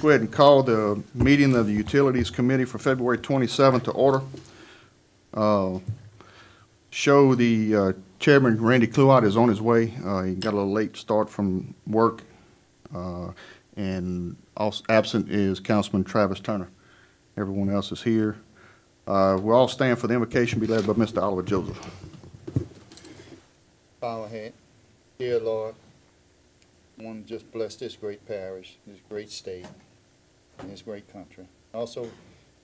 go ahead and call the meeting of the Utilities Committee for February 27th to order. Show the Chairman Randy Cluott is on his way. He got a little late start from work, and also absent is Councilman Travis Turner. Everyone else is here. We'll all stand for the invocation, be led by Mr. Oliver Joseph. Bow our head. Dear Lord, I want to just bless this great parish, this great state, and this great country. Also,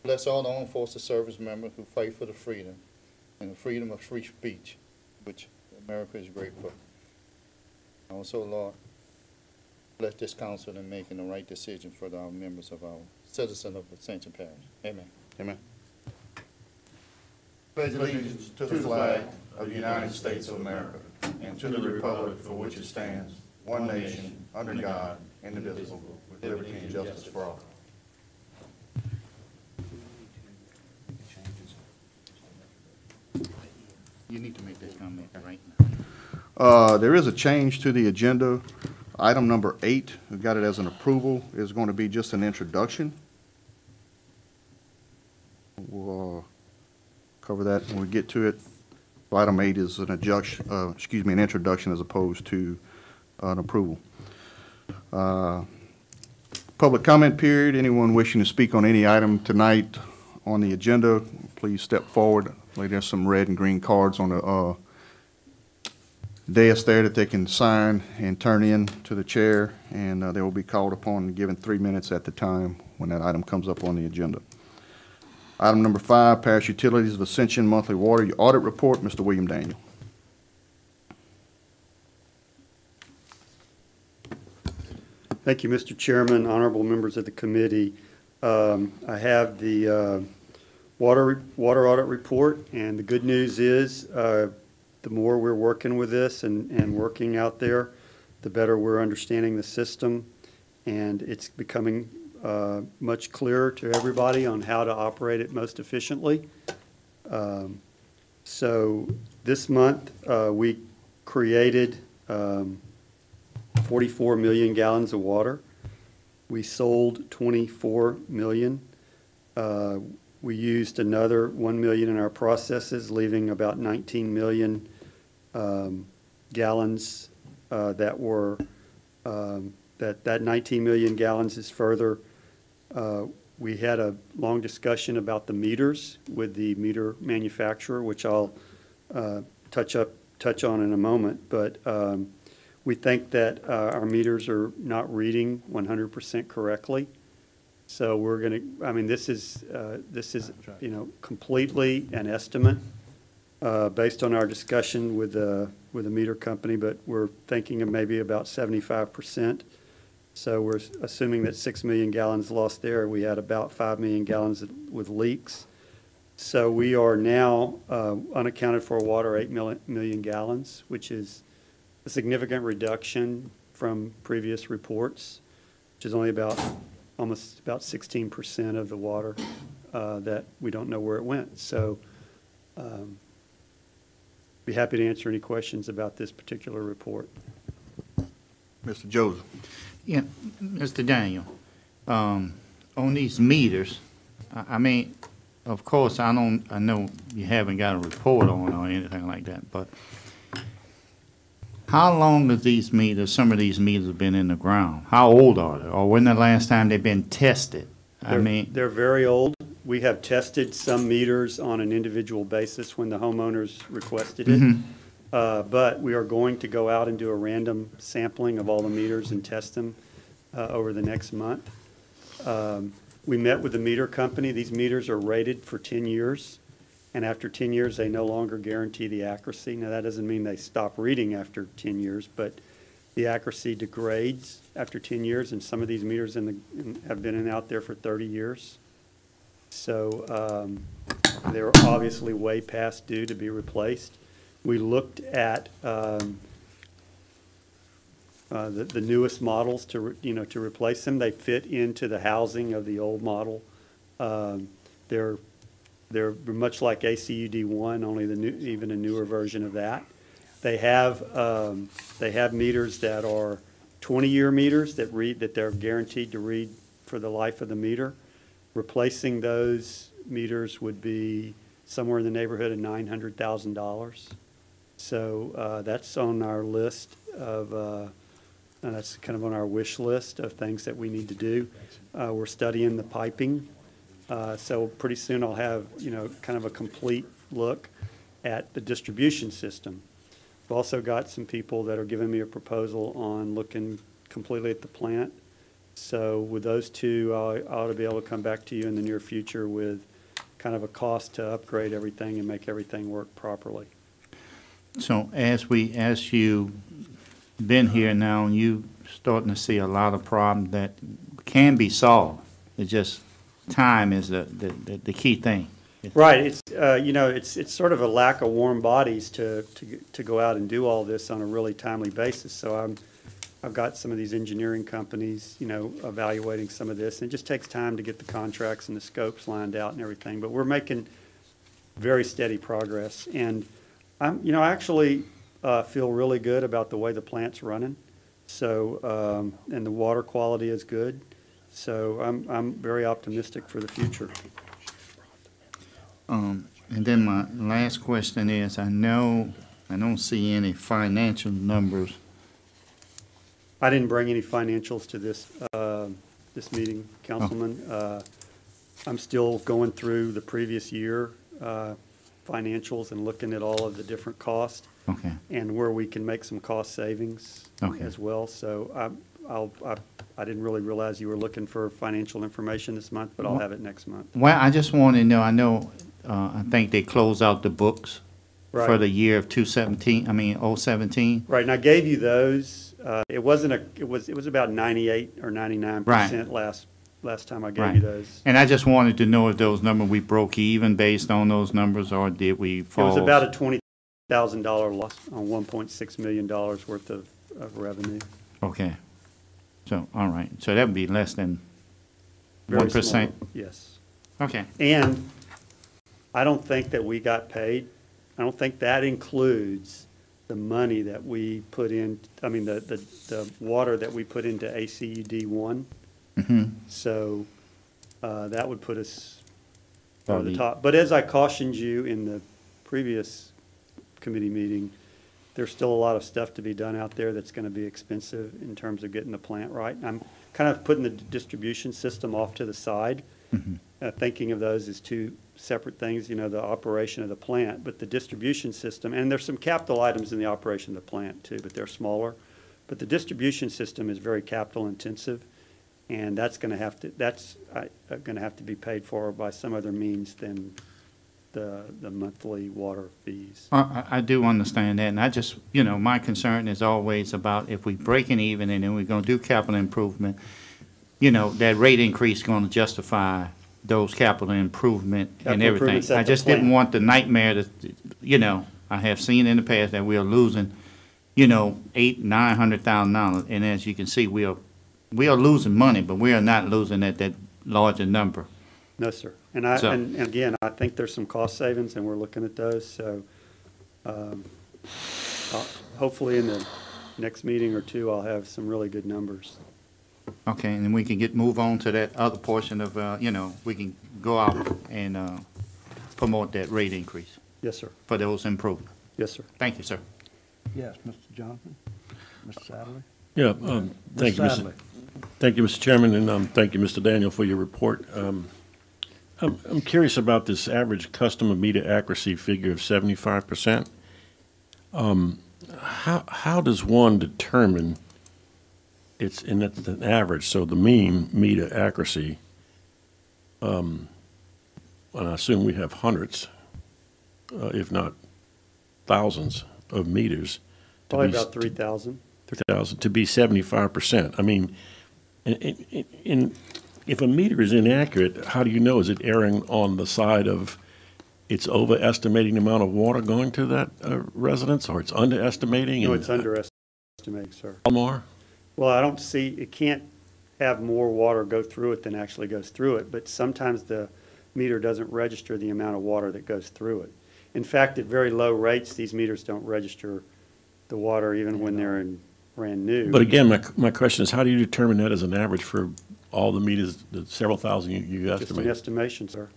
bless all the armed forces service members who fight for the freedom and the freedom of free speech, which America is grateful. Also, Lord, bless this council in making the right decision for our members of our citizens of Ascension Parish. Amen. Amen. Pledge allegiance to the flag of the United States of America and to the republic for which it stands, one nation, under God, indivisible, with liberty and justice for all. You need to make this comment right now. There is a change to the agenda. Item number 8, we got it as an approval, is going to be just an introduction. We'll cover that when we get to it. Item 8 is an an introduction as opposed to an approval. Public comment period. Anyone wishing to speak on any item tonight on the agenda, please step forward. There's some red and green cards on the dais there that they can sign and turn in to the chair, and they will be called upon and given 3 minutes at the time when that item comes up on the agenda. Item number 5, Parish Utilities of Ascension Monthly Water Audit Report. Mr. William Daniel. Thank you, Mr. Chairman, honorable members of the committee. I have the water audit report, and the good news is the more we're working with this and working out there, the better we're understanding the system, and it's becoming much clearer to everybody on how to operate it most efficiently. So this month we created 44 million gallons of water. We sold 24 million. We used another 1 million in our processes, leaving about 19 million gallons that were that 19 million gallons is further. We had a long discussion about the meters with the meter manufacturer, which I'll touch on in a moment. But we think that our meters are not reading 100% correctly. So we're going to. I mean, this is completely an estimate based on our discussion with the meter company, but we're thinking of maybe about 75%. So we're assuming that 6 million gallons lost there. We had about 5 million gallons with leaks. So we are now unaccounted for water 8 million gallons, which is a significant reduction from previous reports, which is only almost about 16% of the water that we don't know where it went. So be happy to answer any questions about this particular report. Mr. Joseph. Yeah, Mr. Daniel, on these meters, I mean, of course, I know you haven't got a report on or anything like that, but how long have some of these meters have been in the ground? How old are they? Or when the last time they've been tested? They're very old. We have tested some meters on an individual basis when the homeowners requested it. Mm-hmm. But we are going to go out and do a random sampling of all the meters and test them over the next month. We met with the meter company. These meters are rated for 10 years. And after 10 years, they no longer guarantee the accuracy. Now, that doesn't mean they stop reading after 10 years, but the accuracy degrades after 10 years. And some of these meters have been out there for 30 years. So they're obviously way past due to be replaced. We looked at the newest models to replace them. They fit into the housing of the old model. They're much like ACUD1, only even a newer version of that. They have meters that are 20-year meters that they're guaranteed to read for the life of the meter. Replacing those meters would be somewhere in the neighborhood of $900,000. So that's on our list of, that's kind of on our wish list of things that we need to do. We're studying the piping. So pretty soon I'll have, kind of a complete look at the distribution system. I've also got some people that are giving me a proposal on looking completely at the plant. So with those two, I ought to be able to come back to you in the near future with kind of a cost to upgrade everything and make everything work properly. So as you been here now, and you starting to see a lot of problems that can be solved. It's just time is the key thing. Right. It's it's sort of a lack of warm bodies to go out and do all this on a really timely basis. So I've got some of these engineering companies, evaluating some of this. And it just takes time to get the contracts and the scopes lined out and everything. But we're making very steady progress. And I actually feel really good about the way the plant's running. So and the water quality is good. So I'm very optimistic for the future. And then my last question is, I don't see any financial numbers. I didn't bring any financials to this this meeting, Councilman. I'm still going through the previous year financials and looking at all of the different costs. Okay. And where we can make some cost savings as well. So I didn't really realize you were looking for financial information this month, but I'll have it next month. Well, I just want to know, I think they close out the books for Right. the year of 2017. Right, and I gave you those. It was about 98 or 99% last time I gave Right. you those. And I just wanted to know if those numbers, we broke even based on those numbers, or did we It fall? was about a $20,000 loss on $1.6 million worth of revenue. Okay. So, all right. So that would be less than Very 1%. small, yes. Okay. And I don't think that we got paid. I don't think that includes the money that we put in, the water that we put into ACUD 1. Mm-hmm. So that would put us over Probably. the top. But as I cautioned you in the previous committee meeting, there's still a lot of stuff to be done out there that's going to be expensive in terms of getting the plant right. I'm kind of putting the distribution system off to the side, thinking of those as two separate things, the operation of the plant, but the distribution system, and there's some capital items in the operation of the plant too, but they're smaller. But the distribution system is very capital intensive, and that's going to have to be paid for by some other means than the monthly water fees. I do understand that, and I just, my concern is always about if we breaking even and then we're going to do capital improvement, that rate increase going to justify those capital improvement and Capital everything. improvements at I the just didn't plant. want the nightmare that, I have seen in the past that we are losing, $800,000-900,000, and as you can see, we are losing money, but we are not losing at that larger number. No, sir. And and again, I think there's some cost savings, and we're looking at those. So hopefully in the next meeting or two, I'll have some really good numbers. Okay, and then we can move on to that other portion of, we can go out and promote that rate increase Yes, sir. for those improvements. Yes, sir. Thank you, sir. Yes, Mr. Jonathan? Mr. Sadler? Yeah, thank you, Sadler. Thank you, Mr. Chairman, and thank you, Mr. Daniel, for your report. I'm curious about this average customer meter accuracy figure of 75%. How does one determine it's an average, so the mean meter accuracy? And I assume we have hundreds, if not thousands, of meters. to Probably be- about 3,000. 3,000 to be 75%. I mean, if a meter is inaccurate, how do you know? Is it erring on the side of it's overestimating the amount of water going to that residence, or it's underestimating? No, and- it's underestimated, sir. More? Well, I don't see, it can't have more water go through it than actually goes through it, but sometimes the meter doesn't register the amount of water that goes through it. In fact, at very low rates, these meters don't register the water even when they're brand new. But again, my question is, how do you determine that as an average for all the meters, the several thousand you Just an estimate? estimation, sir.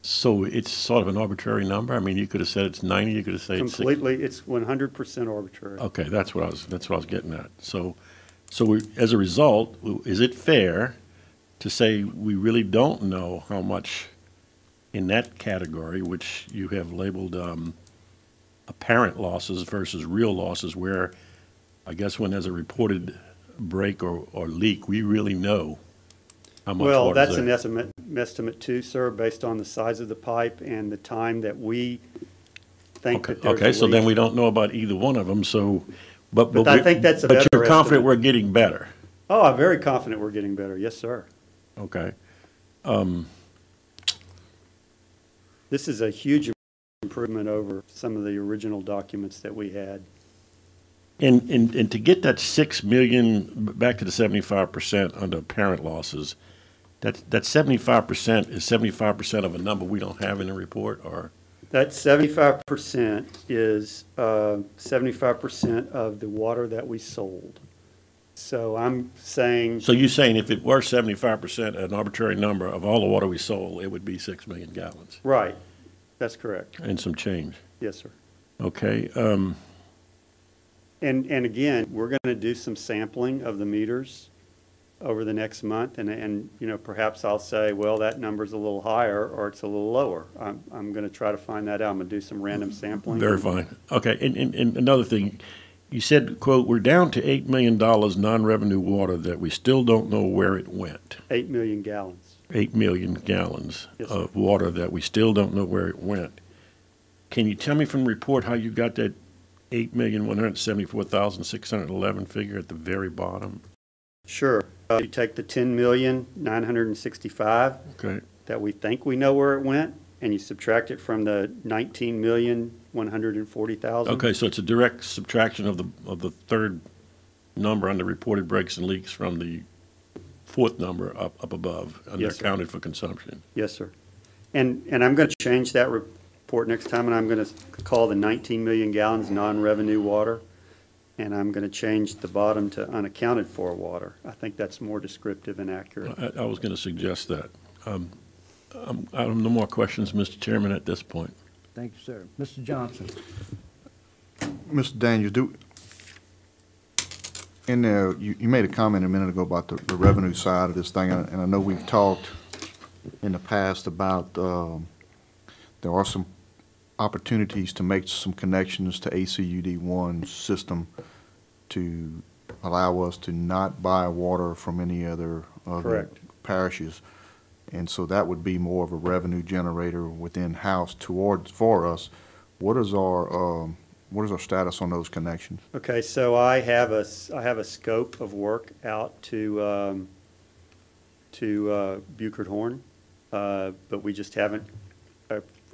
So it's sort of an arbitrary number? I mean, you could have said it's 90, you could have said it's 60. Completely, it's 100% arbitrary. Okay, that's what I was getting at. So as a result, is it fair to say we really don't know how much in that category, which you have labeled apparent losses versus real losses, where I guess when there's a reported break or leak, we really know how much Well, water's that's there? an estimate too, sir, based on the size of the pipe and the time that we think that there's a Okay, so then leak. we don't know about either one of them, so, but. But I think that's a better But you're confident estimate. we're getting better? Oh, I'm very confident we're getting better. Yes, sir. Okay. This is a huge improvement over some of the original documents that we had. And to get that 6 million, back to the 75% under apparent losses, that 75% is 75% of a number we don't have in the report, or? That 75% is 75% of the water that we sold. So I'm saying, So you're saying if it were 75%, an arbitrary number of all the water we sold, it would be 6 million gallons right, that's correct. and some change? Yes, sir. Okay, And again, we're going to do some sampling of the meters over the next month, and you know, perhaps I'll say, well, that number's a little higher, or it's a little lower. I'm going to try to find that out. I'm going to do some random sampling. very fine. Okay, and another thing, you said, quote, "We're down to $8 million non-revenue water that we still don't know where it went." 8 million gallons. 8 million gallons Yes, sir. of water that we still don't know where it went. Can you tell me from the report how you got that 8,174,611 figure at the very bottom? Sure. You take the 10,965 Okay, that we think we know where it went, and you subtract it from the 19,140,000. okay, so it's a direct subtraction of the third number on the reported breaks and leaks from the fourth number up above, Yes, sir. undercounted for consumption. Yes, sir. And I'm going to change that report next time, and I'm going to call the 19 million gallons non-revenue water, and I'm going to change the bottom to unaccounted for water. I think that's more descriptive and accurate. I was going to suggest that. I have no more questions, Mr. Chairman, at this point. Thank you, sir. Mr. Johnson? Mr. Daniels, in there, you made a comment a minute ago about the revenue side of this thing, and I know we've talked in the past about, there are some opportunities to make some connections to ACUD1 system to allow us to not buy water from any other Correct. parishes. And so that would be more of a revenue generator within house for us. What is our status on those connections? Okay, so I have a scope of work out to Buchert Horn, but we just haven't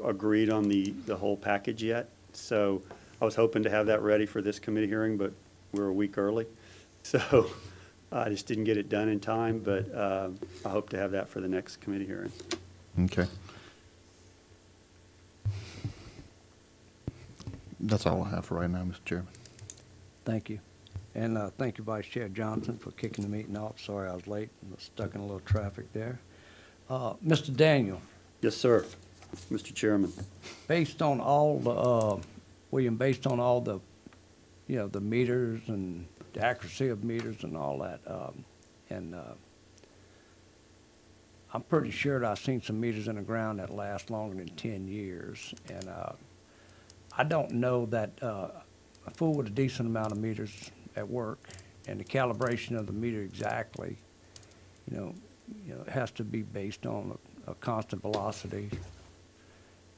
agreed on the whole package yet. So I was hoping to have that ready for this committee hearing, but we're a week early. So I just didn't get it done in time, but I hope to have that for the next committee hearing. Okay. That's all I have for right now, Mr. Chairman. Thank you. And thank you, Vice Chair Johnson, for kicking the meeting off. Sorry I was late and was stuck in a little traffic there. Mr. Daniel, Yes, sir, Mr. Chairman. based on all the, William, based on all the, the meters and the accuracy of meters and all that, I'm pretty sure that I've seen some meters in the ground that last longer than 10 years. And I don't know that a fool with a decent amount of meters at work and the calibration of the meter exactly, it has to be based on a constant velocity.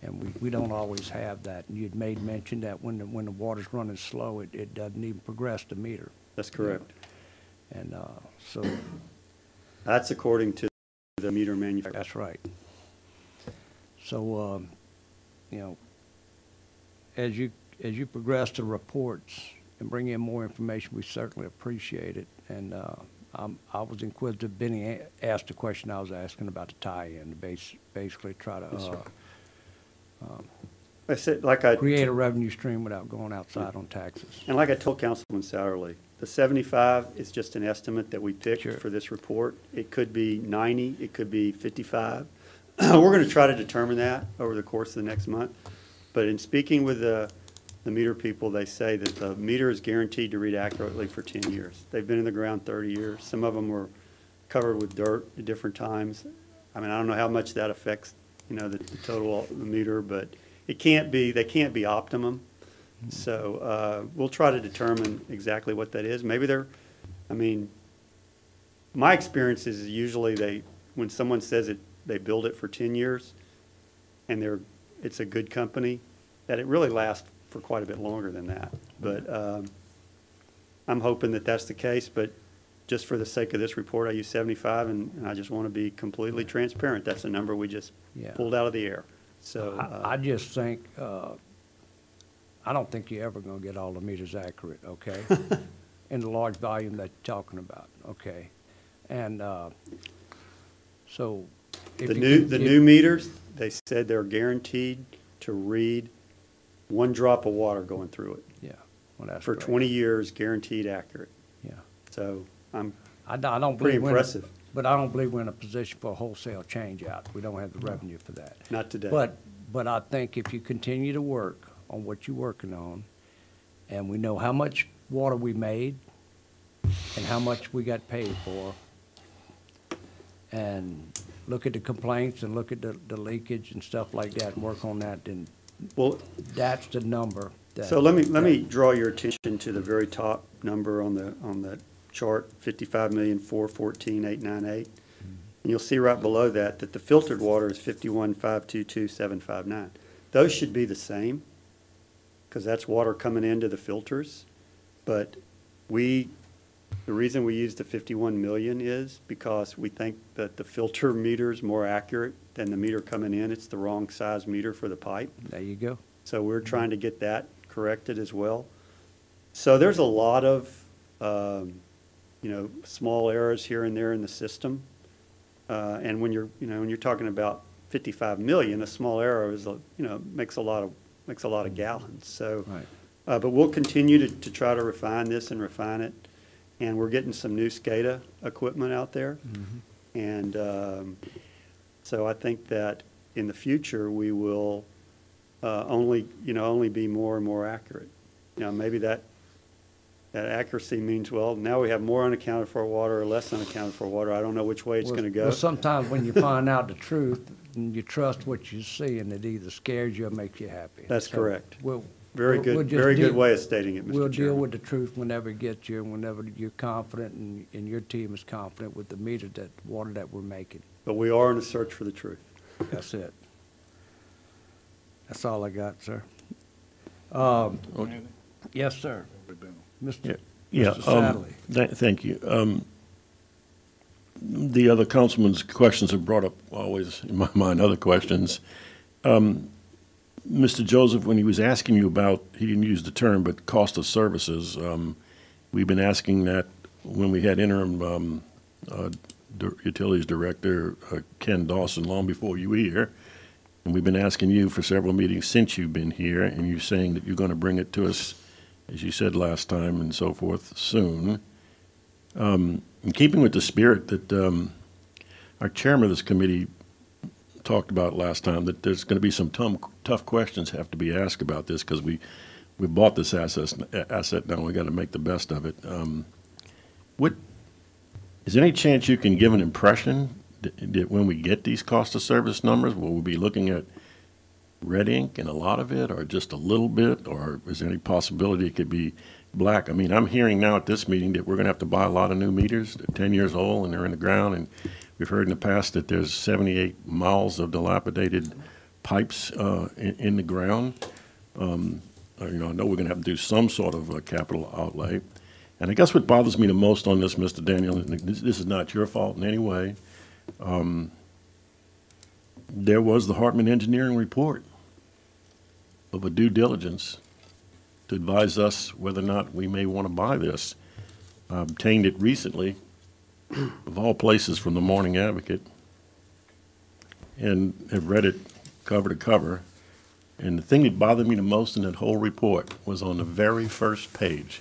And we don't always have that. And you'd made mention that when the water's running slow, it doesn't even progress the meter. That's correct. And so That's according to the meter manufacturer. that's right. So, as you progress the reports and bring in more information, we certainly appreciate it. And I was inquisitive. Benny asked the question I was asking about the tie-in, to basically try to I said, like I. create a revenue stream without going outside on taxes. And like I told Councilman Satterley, the 75 is just an estimate that we picked Sure. for this report. It could be 90, it could be 55. We're going to try to determine that over the course of the next month. But in speaking with the meter people, they say that the meter is guaranteed to read accurately for 10 years. They've been in the ground 30 years. Some of them were covered with dirt at different times. I mean, I don't know how much that affects, the total meter, but it can't be, they can't be optimum. So we'll try to determine exactly what that is. Maybe my experience is usually when someone says they build it for 10 years and it's a good company, that it really lasts for quite a bit longer than that. But I'm hoping that that's the case, but just for the sake of this report, I use 75, and I just want to be completely transparent. That's a number we just Yeah. pulled out of the air. So I just think, I don't think you're ever gonna get all the meters accurate, okay? In the large volume that you're talking about, okay? And, so. if the you new can- new meters, they said they're guaranteed to read 1 drop of water going through it. Yeah, well, that's For great. 20 years, guaranteed accurate. Yeah. So I'm I don't pretty believe we're in a- impressive. But I don't believe we're in a position for a wholesale change out. We don't have the revenue for that. Not today. But I think if you continue to work on what you're working on, and we know how much water we made and how much we got paid for, and look at the complaints and look at the leakage and stuff like that and work on that, then Well, that's the number that. so let me draw your attention to the very top number on the chart, 55,414,898. And you'll see right below that the filtered water is 51,522,759. Those should be the same, because that's water coming into the filters. But the reason we use the 51 million is because we think that the filter meter is more accurate than the meter coming in. It's the wrong size meter for the pipe. There you go. So we're trying to get that corrected as well. So there's a lot of, small errors here and there in the system. And when you're talking about 55 million, a small error is, makes a lot of gallons. So, Right. but we'll continue to try to refine this and refine it. And we're getting some new SCADA equipment out there. And so I think that in the future, we will only be more and more accurate. Maybe that accuracy means, well, now we have more unaccounted for water or less unaccounted for water. I don't know which way it's going to go. Well, sometimes when you find out the truth and you trust what you see, and it either scares you or makes you happy. That's So correct. we'll Very just good deal- way of stating it, Mr. We'll deal Chairman. with the truth whenever it gets you, and whenever you're confident and your team is confident with the meter water that we're making. But we are in a search for the truth. That's it. That's all I got, sir. Yes, sir. Mr. Yeah, Mr. Sadler. thank you. The other councilman's questions have brought up always, in my mind, other questions. Mr. Joseph, when he was asking you about, he didn't use the term, but cost of services, we've been asking that when we had interim utilities director Ken Dawson long before you were here, and we've been asking you for several meetings since you've been here, and you're saying that you're going to bring it to us, as you said last time, and so forth, soon. In keeping with the spirit that our chairman of this committee talked about last time, that there's going to be some tough questions have to be asked about this, because we bought this asset now, we got to make the best of it. Is there any chance you can give an impression that when we get these cost of service numbers, will we be looking at red ink and a lot of it, or just a little bit, or is there any possibility it could be black? I mean, I'm hearing now at this meeting that we're going to have to buy a lot of new meters. They're 10 years old and they're in the ground, and we've heard in the past that there's 78 miles of dilapidated pipes in the ground. I know we're going to have to do some sort of capital outlay. And I guess what bothers me the most on this, Mr. Daniel, and this is not your fault in any way, there was the Hartman Engineering report of a due diligence to advise us whether or not we may want to buy this. I obtained it recently, of all places, from the Morning Advocate, and have read it cover to cover. And the thing that bothered me the most in that whole report was on the very first page.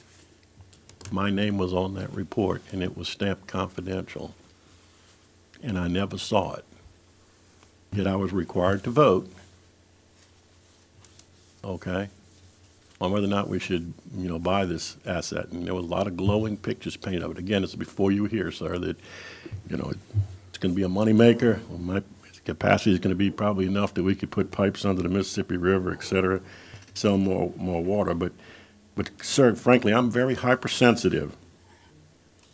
My name was on that report, and it was stamped confidential. And I never saw it. Yet I was required to vote, okay, on whether or not we should, buy this asset. And there was a lot of glowing pictures painted of it. Again, it's before you were here, sir, that, it's going to be a moneymaker. My capacity is going to be probably enough that we could put pipes under the Mississippi River, et cetera, sell more water. But, sir, frankly, I'm very hypersensitive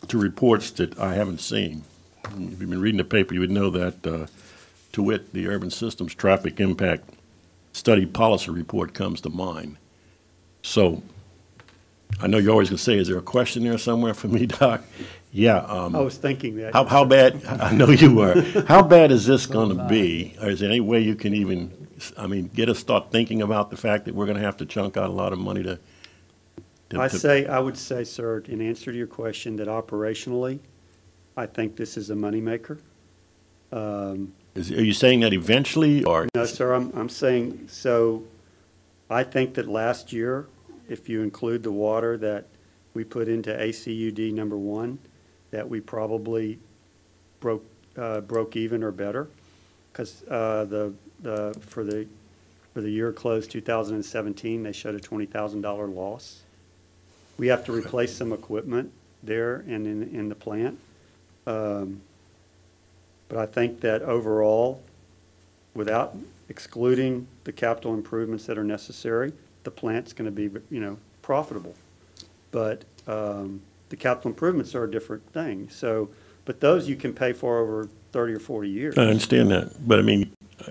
to reports that I haven't seen. If you've been reading the paper, you would know that, to wit, the Urban Systems Traffic Impact Study Policy Report comes to mind. So I know you're always going to say, is there a question there somewhere for me, Doc? Yeah. I was thinking that. How bad, I know you were, how bad is this going to be? Or is there any way you can even, get us start thinking about the fact that we're going to have to chunk out a lot of money to I would say, sir, in answer to your question, that operationally, I think this is a moneymaker. Are you saying that eventually, or? No, sir, I'm saying, so I think that last year, if you include the water that we put into ACUD number 1, that we probably broke even or better, because for the year closed 2017, they showed a $20,000 loss. We have to replace some equipment there and in the plant. But I think that overall, without excluding the capital improvements that are necessary, the plant's going to be, profitable. But the capital improvements are a different thing. So, but those you can pay for over 30 or 40 years. I understand that, but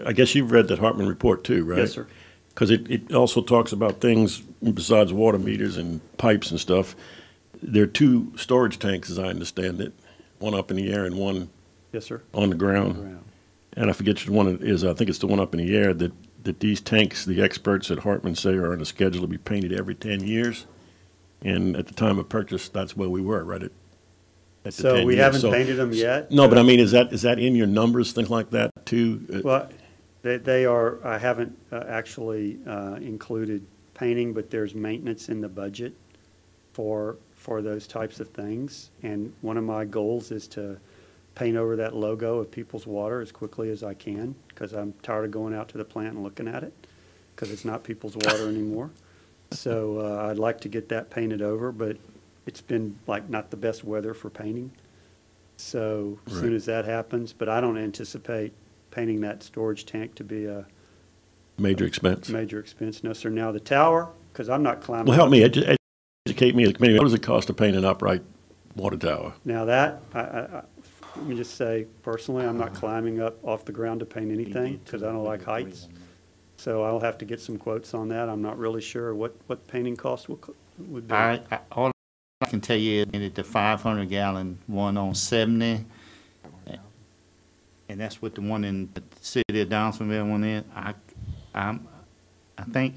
I guess you've read that Hartman report too, right? Yes, sir. Because it also talks about things besides water meters and pipes and stuff. There are 2 storage tanks, as I understand it, one up in the air and one Yes, sir. on the ground. And I forget which one it is. I think it's the one up in the air that these tanks, the experts at Hartman say, are on a schedule to be painted every 10 years. And at the time of purchase, that's where we were, right? At the So 10 we years. haven't So- painted them yet. No, but is that in your numbers, things like that too? Well, they are, I haven't actually included painting, but there's maintenance in the budget for those types of things. And one of my goals is to paint over that logo of People's Water as quickly as I can, because I'm tired of going out to the plant and looking at it, because it's not People's Water anymore. So I'd like to get that painted over, but it's been not the best weather for painting. So as soon Right. as that happens, but I don't anticipate painting that storage tank to be a Major expense. major expense. No, sir. Now the tower, because I'm not climbing. Well, help up- me, educate me. What does it cost to paint an upright water tower? Now that, let me just say, personally, I'm not climbing up off the ground to paint anything, because I don't like heights. So I'll have to get some quotes on that. I'm not really sure what painting cost would be. All I can tell you is the 500-gallon one on 70, and that's what the one in the city of Downsonville one is. I think,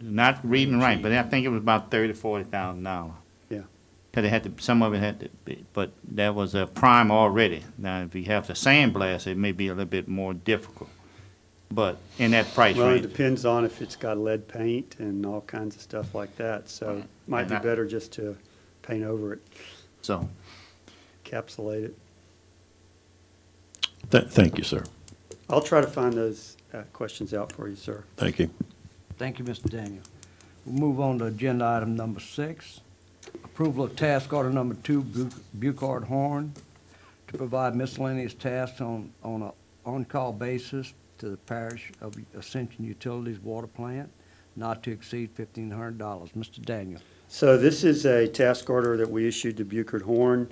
not reading right, but I think it was about $30,000 to $40,000. Yeah. Because it had to, some of it had to be, but that was a prime already. Now, if you have to sandblast, it may be a little bit more difficult. But in that price Well, it range. depends on if it's got lead paint and all kinds of stuff like that. So it might be And better just to paint over it, So, encapsulate it. Thank you, sir. I'll try to find those questions out for you, sir. Thank you. Thank you, Mr. Daniel. We'll move on to agenda item number 6. Approval of task order number 2, Bucard Horn, to provide miscellaneous tasks on an on-call basis to the parish of Ascension Utilities Water Plant, not to exceed $1,500. Mr. Daniel. So this is a task order that we issued to Bucard Horn.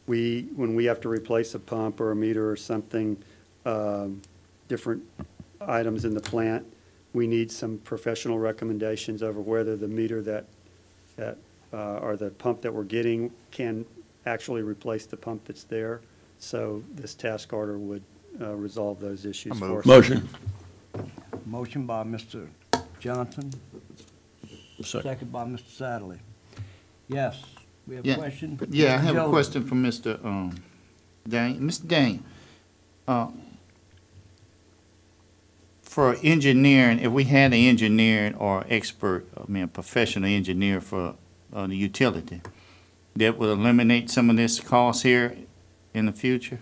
When we have to replace a pump or a meter or something, different items in the plant, we need some professional recommendations over whether the meter or the pump that we're getting can actually replace the pump that's there. So this task order would resolve those issues for us. Motion. Motion by Mr. Johnson, Second. second by Mr. Satterley. Yes, we have a Yeah. question? yeah, I Mr. have a Jones. question for Mr. Daniel. Mr. Daniel, for engineering, if we had an engineering or expert, I mean, a professional engineer for the utility, that would eliminate some of this cost here in the future?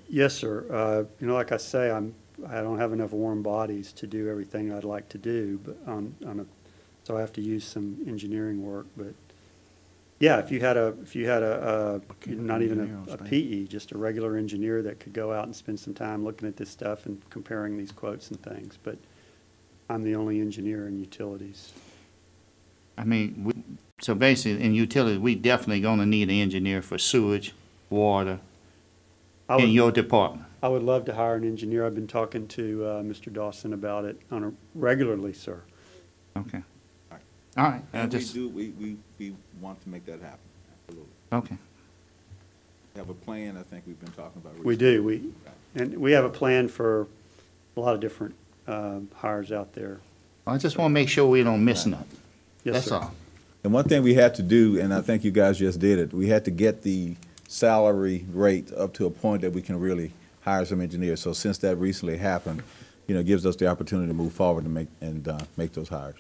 Yes, sir. You know, like I say, I don't have enough warm bodies to do everything I'd like to do, but so I have to use some engineering work. But yeah, if you had a not even a PE, just a regular engineer that could go out and spend some time looking at this stuff and comparing these quotes and things. But I'm the only engineer in utilities. I mean, so basically, in utilities, we definitely gonna need an engineer for sewage, water, in your department. I would love to hire an engineer. I've been talking to Mr. Dawson about it regularly, sir. Okay. All right, And we want to make that happen, absolutely. okay. We have a plan, I think we've been talking about. We recently. do. And we have a plan for a lot of different hires out there. I just wanna make sure we don't miss nothing. Yes, That's sir. all. And one thing we had to do, and I think you guys just did it, we had to get the salary rate up to a point that we can really hire some engineers. So since that recently happened, you know, it gives us the opportunity to move forward and make those hires.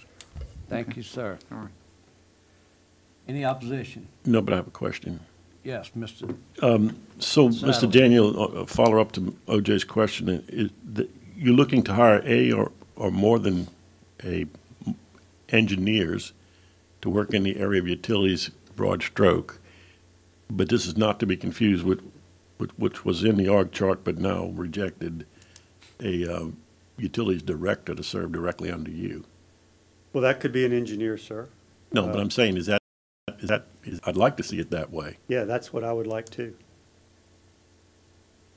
Thank you, sir. All right. Any opposition? No, but I have a question. Yes, Mr. So, Saddle. Mr. Daniel, follow up to OJ's question, you're looking to hire or more than engineers to work in the area of utilities, broad stroke, but this is not to be confused with which was in the org chart but now rejected, a utilities director to serve directly under you. Well, that could be an engineer, sir. No, but I'm saying, I'd like to see it that way. Yeah, that's what I would like to.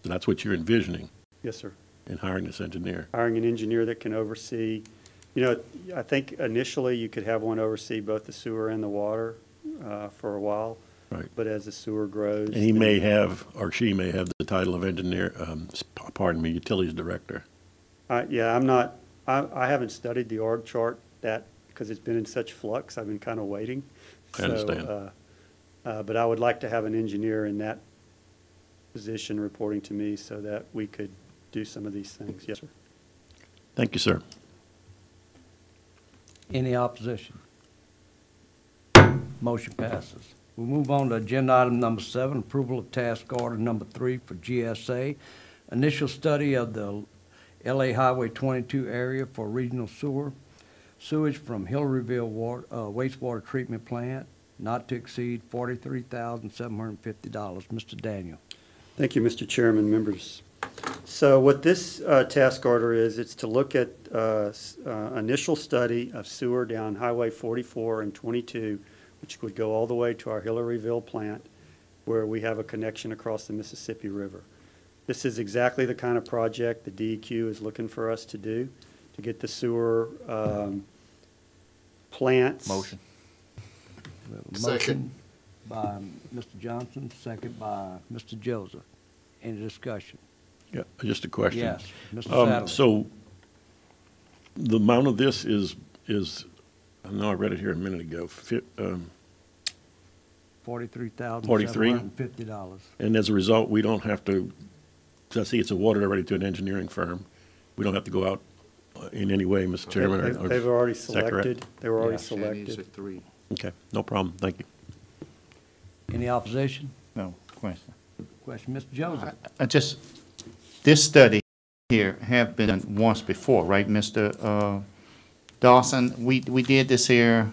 So that's what you're envisioning Yes, sir. in hiring this engineer. Hiring an engineer that can oversee, you know, I think initially you could have one oversee both the sewer and the water for a while. Right. But as the sewer grows. And he may have, or she may have the title of engineer, utilities director. Yeah, I haven't studied the org chart because it's been in such flux. I've been kind of waiting. I understand. But I would like to have an engineer in that position reporting to me so that we could do some of these things. Yes, sir. Thank you, sir. Any opposition? Motion passes. We'll move on to agenda item number 7, approval of task order number 3 for GSA. Initial study of the LA Highway 22 area for regional sewage from Hillaryville wastewater treatment plant, not to exceed $43,750. Mr. Daniel. Thank you, Mr. Chairman, members. So what this task order is, it's to look at initial study of sewer down Highway 44 and 22, which would go all the way to our Hillaryville plant, where we have a connection across the Mississippi River. This is exactly the kind of project the DEQ is looking for us to do, to get the sewer plants. Motion. We have a Second. motion by Mr. Johnson, second by Mr. Joseph. Any discussion? Yeah, just a question. Yes, Mr. Saddle. So the amount of this is, I know I read it here a minute ago, $43,750. and as a result, we don't have to, I see it's awarded already to an engineering firm. We don't have to go out in any way, Mr. Chairman. or They've already is that correct? selected. They were already Yes. selected. 3. Okay, no problem, thank you. Any opposition? No question. Question, Mr. Joseph. This study here have been done once before, right, Mr. Dawson? We did this here,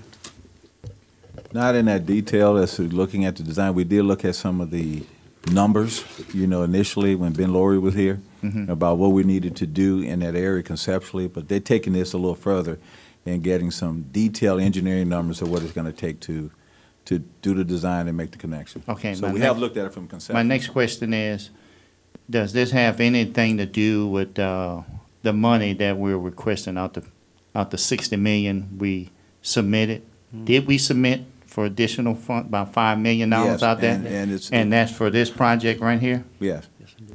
Not in that detail as to looking at the design. We did look at some of the numbers, you know, initially when Ben Laurie was here, about what we needed to do in that area conceptually, but they're taking this a little further and getting some detailed engineering numbers of what it's going to take to do the design and make the connection. Okay, So my we have next- looked at it from conceptual. my next question is, does this have anything to do with the money that we're requesting out the 60 million we submitted? Did we submit for additional fund, about $5 million Yes, out there? and it's- And that's for this project right here? Yes.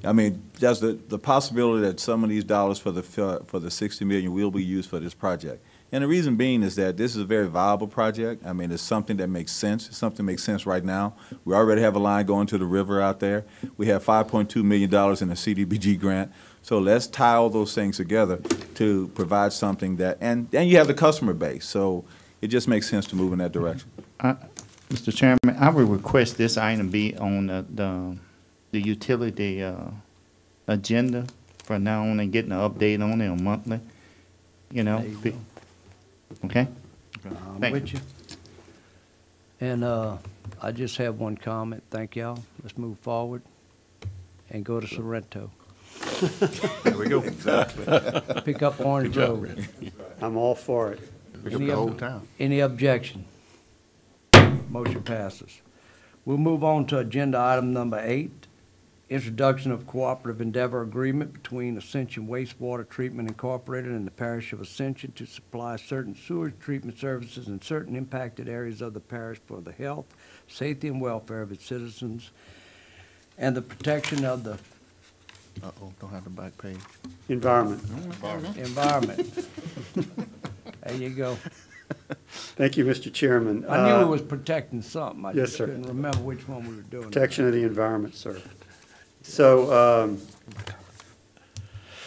I mean, just the possibility that some of these dollars for the 60 million will be used for this project. And the reason being is that this is a very viable project. I mean, it's something that makes sense. It's something that makes sense right now. We already have a line going to the river out there. We have $5.2 million in a CDBG grant. So let's tie all those things together to provide something that, and you have the customer base. So it just makes sense to move in that direction. Mr. Chairman, I would request this item be on the utility agenda from now on and getting an update on it monthly, you know. There you go. Okay? I'm Thank with you. And I just have one comment. Thank y'all. Let's move forward and go to Sorrento. There we go. Pick up Orange Road. I'm all for it. Pick up the whole town. Any objection? Motion passes. We'll move on to agenda item number 8, introduction of cooperative endeavor agreement between Ascension Wastewater Treatment Incorporated and the Parish of Ascension to supply certain sewage treatment services in certain impacted areas of the parish for the health, safety, and welfare of its citizens and the protection of the Uh-oh, don't have the back page. Environment. environment. There you go. Thank you, Mr. Chairman. I knew it was protecting something. I yes, just sir. couldn't remember which one we were doing. Protection of the environment, sir. So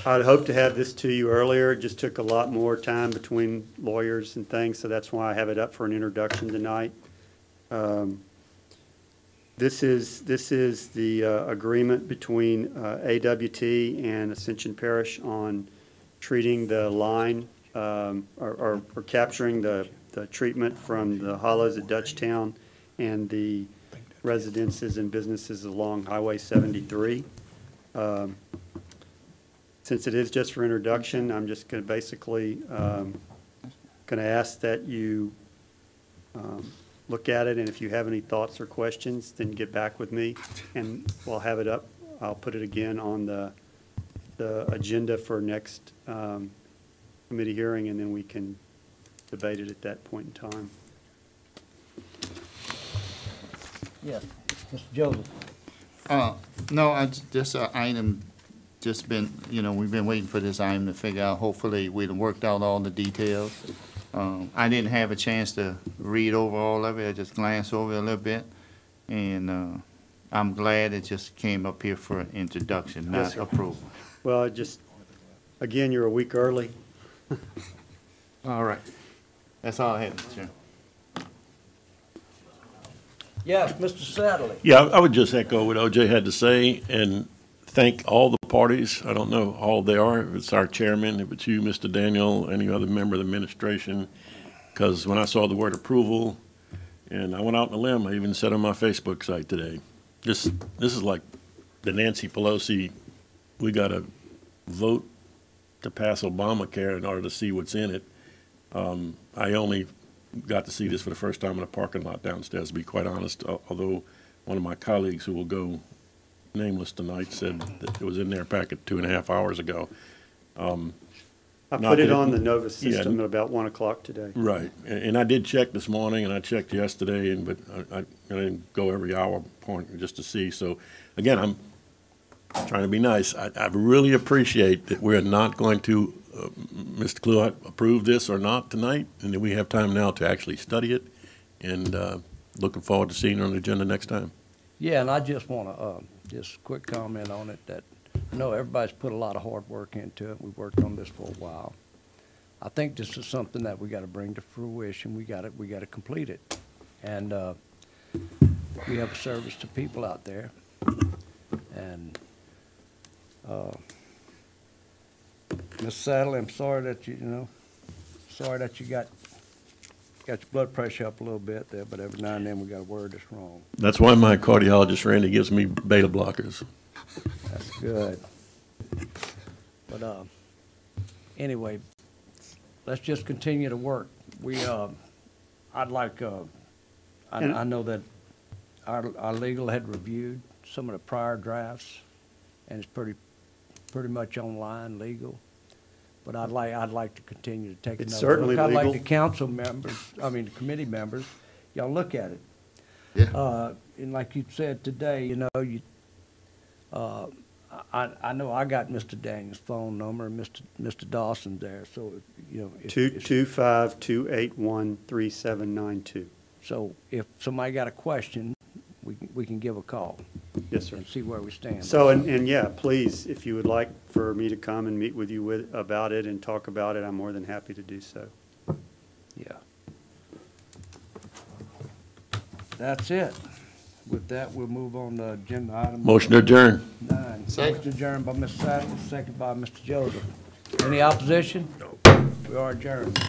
I'd hoped to have this to you earlier. It just took a lot more time between lawyers and things, so that's why I have it up for an introduction tonight. This is the agreement between AWT and Ascension Parish on treating the line or capturing the treatment from the hollows at Dutchtown and the residences and businesses along Highway 73. Since it is just for introduction, I'm just going to basically going to ask that you look at it, and if you have any thoughts or questions, then get back with me, and we'll have it up. I'll put it again on the agenda for next committee hearing, and then we can debate it at that point in time. Yes, Mr. Joseph. No, this item just been, you know, we've been waiting for this item to figure out. Hopefully, we've worked out all the details. I didn't have a chance to read over all of it. I just glanced over it a little bit. And I'm glad it just came up here for introduction, Yes, not sir. approval. Well, again, you're a week early. All right. That's all I had, Mr. Chairman. Yes, Mr. Sadler. Yeah, I would just echo what OJ had to say and thank all the parties. I don't know how old they are, if it's our chairman, if it's you, Mr. Daniel, any other member of the administration, because when I saw the word approval, and I went out on a limb, I even said on my Facebook site today, this is like the Nancy Pelosi, we got to vote to pass Obamacare in order to see what's in it. I only got to see this for the first time in a parking lot downstairs, to be quite honest, although one of my colleagues who will go nameless tonight said that it was in their packet 2.5 hours ago. I Not put it that- on the Nova Yeah. system at about 1 o'clock today. Right, and I did check this morning, and I checked yesterday, but I didn't go every hour point just to see. So, again, I'm trying to be nice. I really appreciate that we're not going to, Mr. Cluett, approve this or not tonight, and that we have time now to actually study it, and looking forward to seeing it on the agenda next time. Yeah, and I just want to, just quick comment on it that I know everybody's put a lot of hard work into it. We've worked on this for a while. I think this is something that we got to bring to fruition. We got to complete it. And we have a service to people out there. And Ms. Sadler, I'm sorry that sorry that you got your blood pressure up a little bit there, but every now and then we got a word that's wrong. That's why my cardiologist, Randy, gives me beta blockers. That's good. But anyway, let's just continue to work. I'd like, I know that our legal had reviewed some of the prior drafts, and it's pretty much online legal. But I'd like to continue to take It's another certainly look. I'd like legal. the council members, the committee members, y'all look at it. Yeah. And like you said today, I know I got Mr. Daniels' phone number and Mr. Dawson there, so, you know. if- 225-281-3792. So if somebody got a question, we can give a call Yes, sir. and see where we stand. So, and yeah, please, if you would like for me to come and meet with you about it and talk about it, I'm more than happy to do so. Yeah. That's it. With that, we'll move on to agenda item. Motion to adjourn. 9. Motion adjourned by Mr. Saddles, second by Mr. Joseph. Any opposition? We are adjourned.